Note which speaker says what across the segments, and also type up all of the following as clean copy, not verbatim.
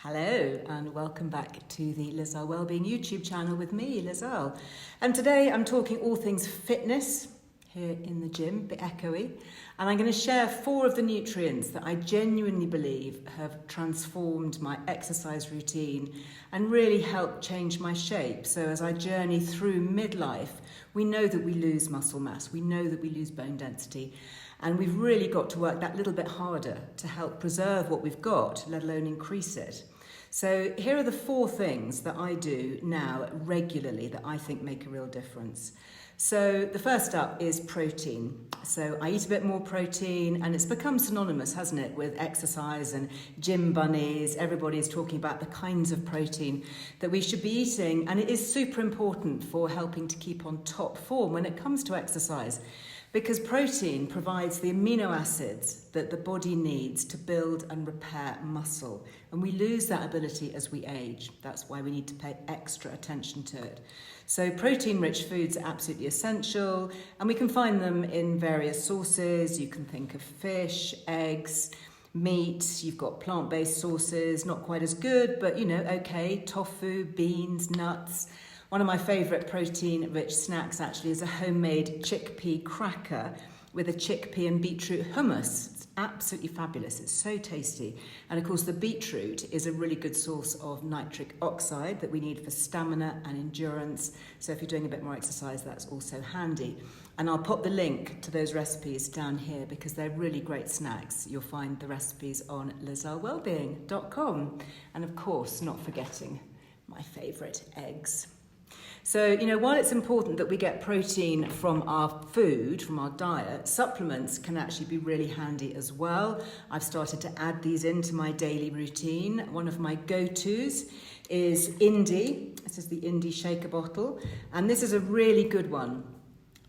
Speaker 1: Hello and welcome back to the Earle Wellbeing YouTube channel with me, Earle. And today I'm talking all things fitness here in the gym, a bit echoey. And I'm going to share 4 of the nutrients that I genuinely believe have transformed my exercise routine and really helped change my shape. So as I journey through midlife, we know that we lose muscle mass, we know that we lose bone density. And we've really got to work that little bit harder to help preserve what we've got, let alone increase it. So here are the 4 things that I do now regularly that I think make a real difference. So the first up is protein. So I eat a bit more protein, and it's become synonymous, hasn't it, with exercise and gym bunnies. Everybody's talking about the kinds of protein that we should be eating, and it is super important for helping to keep on top form when it comes to exercise. Because protein provides the amino acids that the body needs to build and repair muscle. And we lose that ability as we age. That's why we need to pay extra attention to it. So protein-rich foods are absolutely essential, and we can find them in various sources. You can think of fish, eggs, meat. You've got plant-based sources, not quite as good, but okay, tofu, beans, nuts. One of my favourite protein-rich snacks actually is a homemade chickpea cracker with a chickpea and beetroot hummus. It's absolutely fabulous. It's so tasty. And of course, the beetroot is a really good source of nitric oxide that we need for stamina and endurance. So if you're doing a bit more exercise, that's also handy. And I'll pop the link to those recipes down here because they're really great snacks. You'll find the recipes on earlewellbeing.com. And of course, not forgetting my favourite eggs. So, while it's important that we get protein from our food, from our diet, supplements can actually be really handy as well. I've started to add these into my daily routine. One of my go-tos is Indie. This is the Indie shaker bottle, and this is a really good one.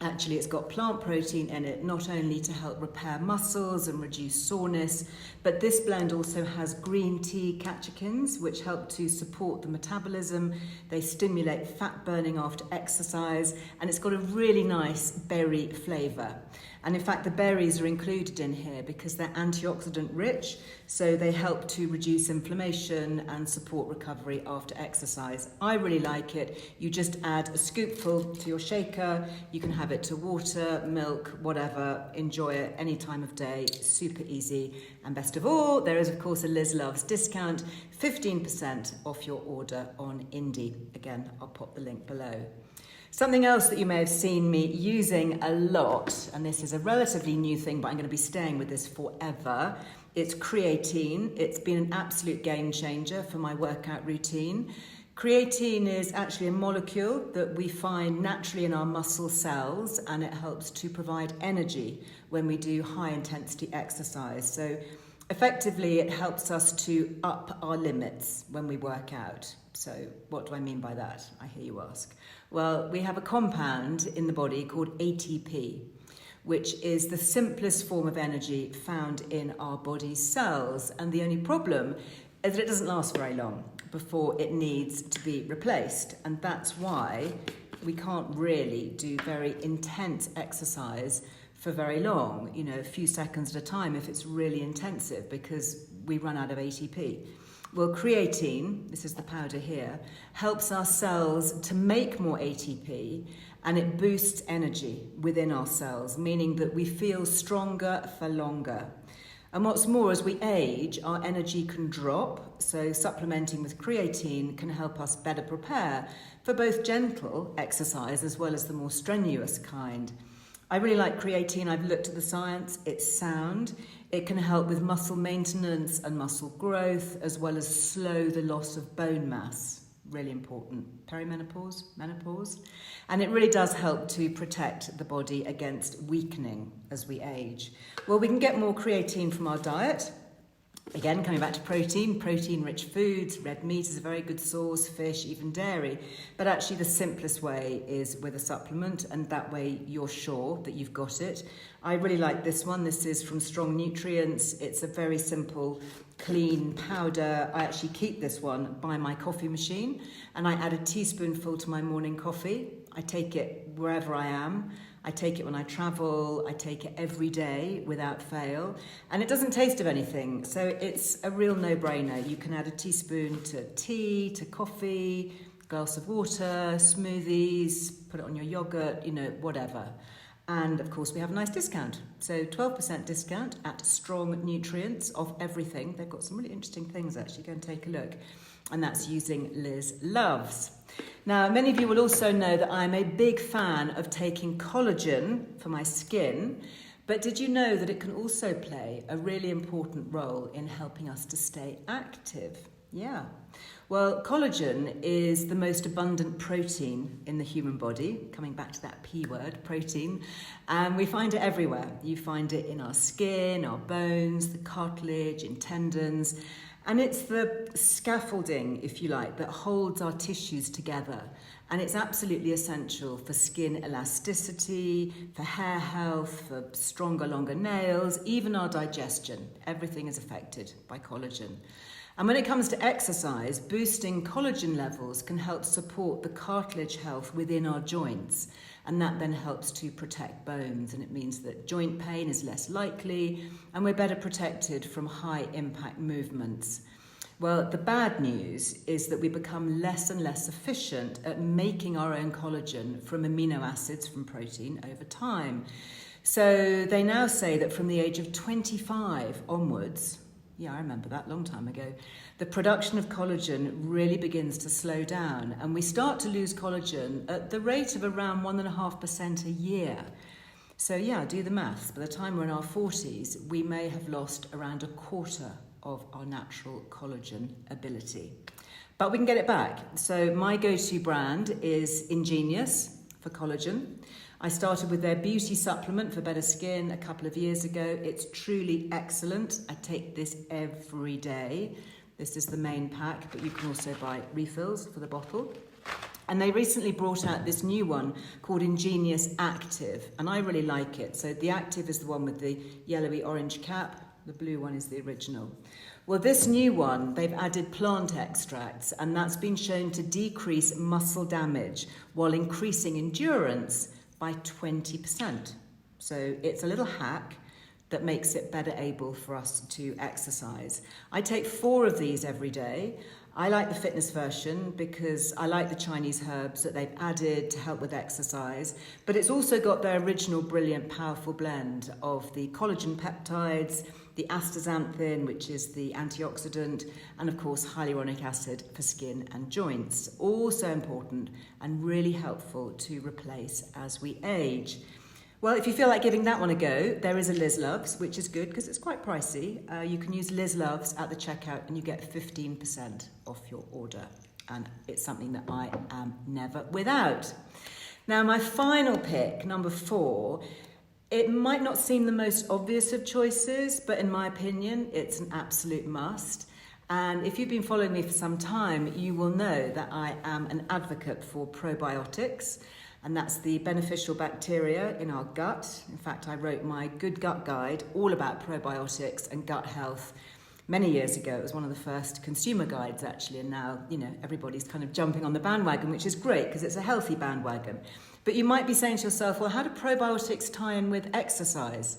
Speaker 1: Actually, it's got plant protein in it, not only to help repair muscles and reduce soreness, but this blend also has green tea catechins, which help to support the metabolism. They stimulate fat burning after exercise, and it's got a really nice berry flavour. And in fact, the berries are included in here because they're antioxidant rich, so they help to reduce inflammation and support recovery after exercise. I really like it. You just add a scoopful to your shaker. You can have it to water, milk, whatever. Enjoy it any time of day. Super easy. And best of all, there is, of course, a Liz Loves discount, 15% off your order on Indie. Again, I'll pop the link below. Something else that you may have seen me using a lot, and this is a relatively new thing, but I'm going to be staying with this forever. It's creatine. It's been an absolute game changer for my workout routine. Creatine is actually a molecule that we find naturally in our muscle cells, and it helps to provide energy when we do high intensity exercise. So effectively, it helps us to up our limits when we work out. So what do I mean by that? I hear you ask. Well, we have a compound in the body called ATP, which is the simplest form of energy found in our body's cells. And the only problem is that it doesn't last very long before it needs to be replaced. And that's why we can't really do very intense exercise for very long, a few seconds at a time if it's really intensive, because we run out of ATP. Well, creatine, this is the powder here, helps our cells to make more ATP, and it boosts energy within our cells, meaning that we feel stronger for longer. And what's more, as we age, our energy can drop, so supplementing with creatine can help us better prepare for both gentle exercise as well as the more strenuous kind. I really like creatine. I've looked at the science. It's sound. It can help with muscle maintenance and muscle growth, as well as slow the loss of bone mass. Really important. Perimenopause, menopause. And it really does help to protect the body against weakening as we age. Well, we can get more creatine from our diet. Again, coming back to protein-rich foods, red meat is a very good source, fish, even dairy. But actually the simplest way is with a supplement, and that way you're sure that you've got it. I really like this one. This is from Strong Nutrients. It's a very simple, clean powder. I actually keep this one by my coffee machine, and I add a teaspoonful to my morning coffee. I take it wherever I am. I take it when I travel. I take it every day without fail. And it doesn't taste of anything. So it's a real no-brainer. You can add a teaspoon to tea, to coffee, glass of water, smoothies, put it on your yogurt, whatever. And of course we have a nice discount. So 12% discount at Strong Nutrients of everything. They've got some really interesting things actually. Go and take a look. And that's using Liz Loves. Now, many of you will also know that I'm a big fan of taking collagen for my skin. But did you know that it can also play a really important role in helping us to stay active? Yeah. Well, collagen is the most abundant protein in the human body, coming back to that P word, protein, and we find it everywhere. You find it in our skin, our bones, the cartilage, in tendons, and it's the scaffolding, if you like, that holds our tissues together. And it's absolutely essential for skin elasticity, for hair health, for stronger, longer nails, even our digestion. Everything is affected by collagen. And when it comes to exercise, boosting collagen levels can help support the cartilage health within our joints. And that then helps to protect bones. And it means that joint pain is less likely and we're better protected from high impact movements. Well, the bad news is that we become less and less efficient at making our own collagen from amino acids from protein over time. So they now say that from the age of 25 onwards, yeah, I remember that, long time ago, the production of collagen really begins to slow down and we start to lose collagen at the rate of around 1.5% a year. So yeah, do the maths. By the time we're in our 40s, we may have lost around a quarter of our natural collagen ability. But we can get it back. So my go-to brand is Ingenious for collagen. I started with their beauty supplement for better skin a couple of years ago. It's truly excellent. I take this every day. This is the main pack, but you can also buy refills for the bottle. And they recently brought out this new one called Ingenious Active, and I really like it. So the Active is the one with the yellowy orange cap. The blue one is the original. Well, this new one, they've added plant extracts, and that's been shown to decrease muscle damage while increasing endurance by 20%. So it's a little hack that makes it better able for us to exercise. I take 4 of these every day. I like the fitness version because I like the Chinese herbs that they've added to help with exercise, but it's also got their original brilliant powerful blend of the collagen peptides, the astaxanthin, which is the antioxidant, and of course hyaluronic acid for skin and joints. Also important and really helpful to replace as we age. Well, if you feel like giving that one a go, there is a Liz Loves, which is good because it's quite pricey. You can use Liz Loves at the checkout and you get 15% off your order. And it's something that I am never without. Now, my final pick, number 4, it might not seem the most obvious of choices, but in my opinion, it's an absolute must. And if you've been following me for some time, you will know that I am an advocate for probiotics. And that's the beneficial bacteria in our gut. In fact, I wrote my Good Gut Guide all about probiotics and gut health many years ago. It was one of the first consumer guides, actually, and now, everybody's kind of jumping on the bandwagon, which is great because it's a healthy bandwagon. But you might be saying to yourself, well, how do probiotics tie in with exercise?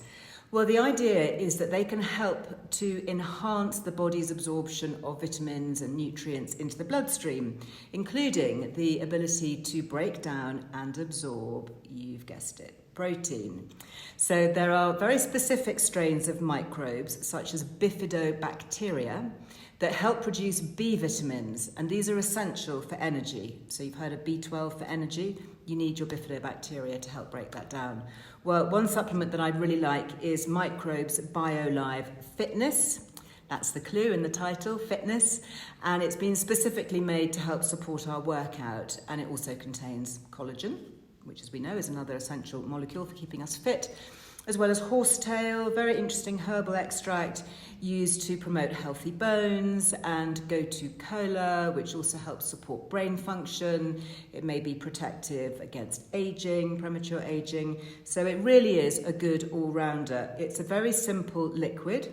Speaker 1: Well, the idea is that they can help to enhance the body's absorption of vitamins and nutrients into the bloodstream, including the ability to break down and absorb, you've guessed it, protein. So there are very specific strains of microbes, such as bifidobacteria, that help produce B vitamins, and these are essential for energy. So you've heard of B12 for energy. You need your bifidobacteria to help break that down. Well, one supplement that I really like is Microbes BioLive Fitness. That's the clue in the title, fitness. And it's been specifically made to help support our workout. And it also contains collagen, which, as we know, is another essential molecule for keeping us fit, as well as horsetail, very interesting herbal extract used to promote healthy bones, and gotu kola, which also helps support brain function. It may be protective against aging, premature aging. So it really is a good all-rounder. It's a very simple liquid,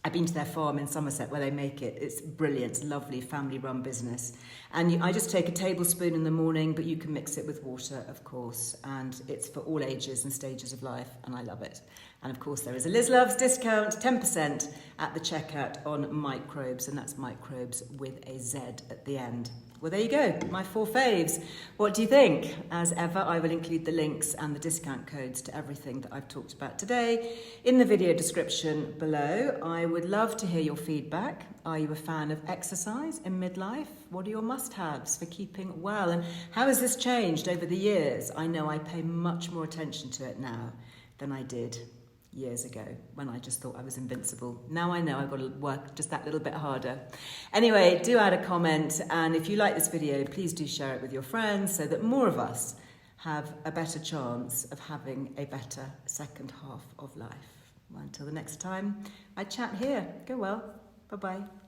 Speaker 1: I've been to their farm in Somerset where they make it. It's brilliant. It's a lovely family-run business. And I just take a tablespoon in the morning, but you can mix it with water, of course. And it's for all ages and stages of life, and I love it. And of course, there is a Liz Loves discount, 10% at the checkout on microbes, and that's microbes with a Z at the end. Well, there you go, my 4 faves. What do you think? As ever, I will include the links and the discount codes to everything that I've talked about today in the video description below. I would love to hear your feedback. Are you a fan of exercise in midlife? What are your must-haves for keeping well? And how has this changed over the years? I know I pay much more attention to it now than I did years ago when I just thought I was invincible. Now I know I've got to work just that little bit harder. Anyway, do add a comment, and if you like this video, please do share it with your friends so that more of us have a better chance of having a better second half of life. Well, until the next time I chat here, go well. Bye-bye.